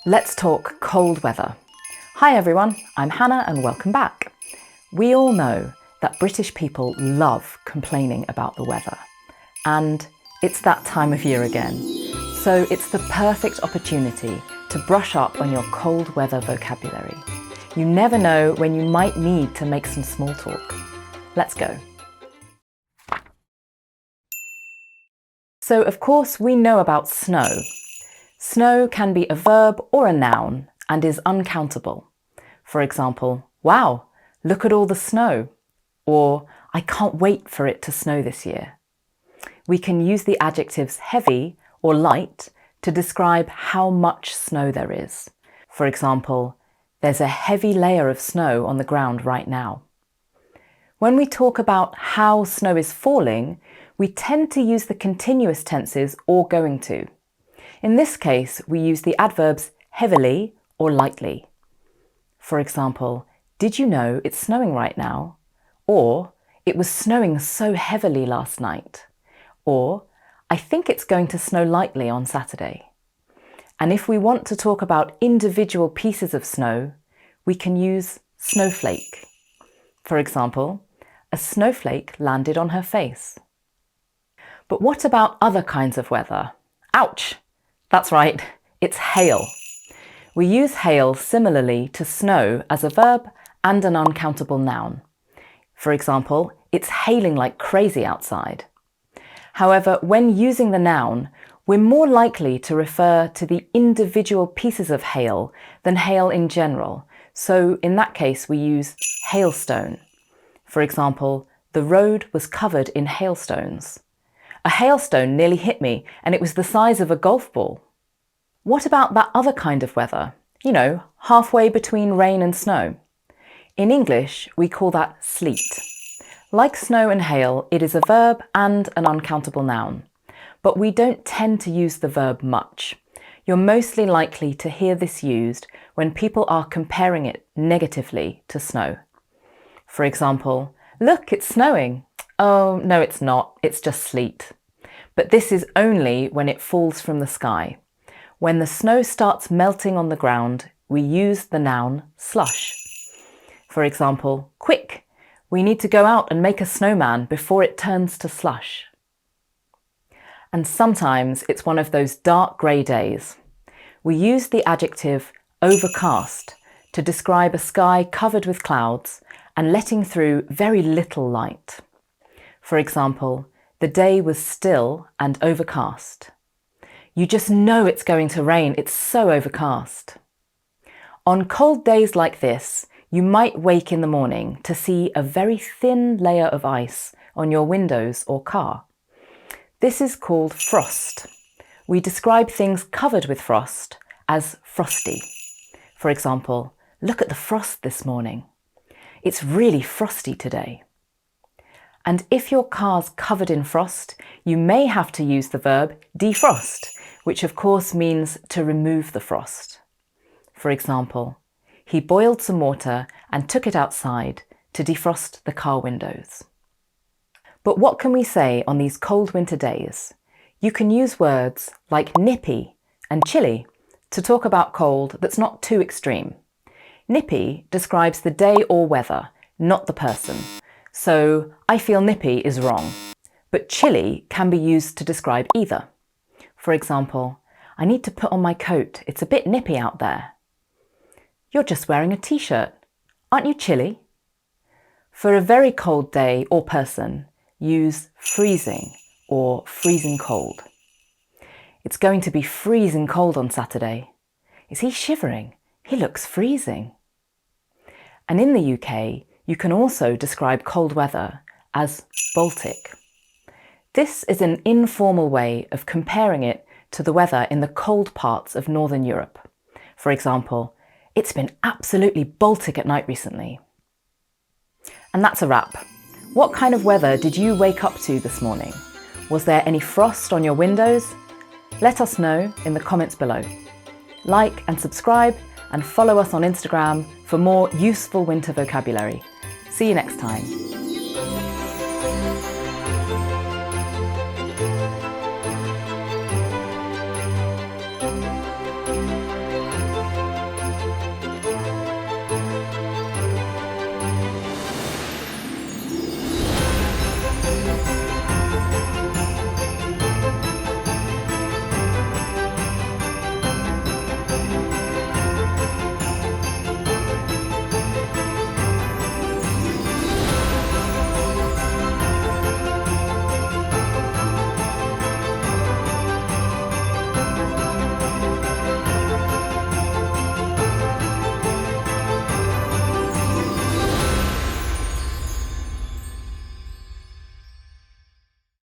Let's talk cold weather. Hi everyone, I'm Hannah and welcome back. We all know that British people love complaining about the weather. And it's that time of year again. So it's the perfect opportunity to brush up on your cold weather vocabulary. You never know when you might need to make some small talk. Let's go. So of course we know about snow. Snow can be a verb or a noun and is uncountable. For example, wow, look at all the snow. Or I can't wait for it to snow this year. We can use the adjectives heavy or light to describe how much snow there is. For example, there's a heavy layer of snow on the ground right now. When we talk about how snow is falling, we tend to use the continuous tenses or going to. In this case, we use the adverbs heavily or lightly. For example, did you know it's snowing right now? Or it was snowing so heavily last night. Or I think it's going to snow lightly on Saturday. And if we want to talk about individual pieces of snow, we can use snowflake. For example, a snowflake landed on her face. But what about other kinds of weather? Ouch! That's right, it's hail. We use hail similarly to snow as a verb and an uncountable noun. For example, it's hailing like crazy outside. However, when using the noun, we're more likely to refer to the individual pieces of hail than hail in general. So in that case, we use hailstone. For example, the road was covered in hailstones. A hailstone nearly hit me and it was the size of a golf ball. What about that other kind of weather? You know, halfway between rain and snow. In English, we call that sleet. Like snow and hail, it is a verb and an uncountable noun. But we don't tend to use the verb much. You're mostly likely to hear this used when people are comparing it negatively to snow. For example, look, it's snowing. Oh, no, it's not. It's just sleet. But this is only when it falls from the sky. When the snow starts melting on the ground, we use the noun slush. For example, quick, we need to go out and make a snowman before it turns to slush. And sometimes it's one of those dark grey days. We use the adjective overcast to describe a sky covered with clouds and letting through very little light. For example, the day was still and overcast. You just know it's going to rain, it's so overcast. On cold days like this, you might wake in the morning to see a very thin layer of ice on your windows or car. This is called frost. We describe things covered with frost as frosty. For example, look at the frost this morning. It's really frosty today. And if your car's covered in frost, you may have to use the verb defrost, which of course means to remove the frost. For example, he boiled some water and took it outside to defrost the car windows. But what can we say on these cold winter days? You can use words like nippy and chilly to talk about cold that's not too extreme. Nippy describes the day or weather, not the person. So, I feel nippy is wrong. But chilly can be used to describe either. For example, I need to put on my coat. It's a bit nippy out there. You're just wearing a t-shirt. Aren't you chilly? For a very cold day or person, use freezing or freezing cold. It's going to be freezing cold on Saturday. Is he shivering? He looks freezing. And in the UK, you can also describe cold weather as Baltic. This is an informal way of comparing it to the weather in the cold parts of Northern Europe. For example, it's been absolutely Baltic at night recently. And that's a wrap. What kind of weather did you wake up to this morning? Was there any frost on your windows? Let us know in the comments below. Like and subscribe and follow us on Instagram for more useful winter vocabulary. See you next time.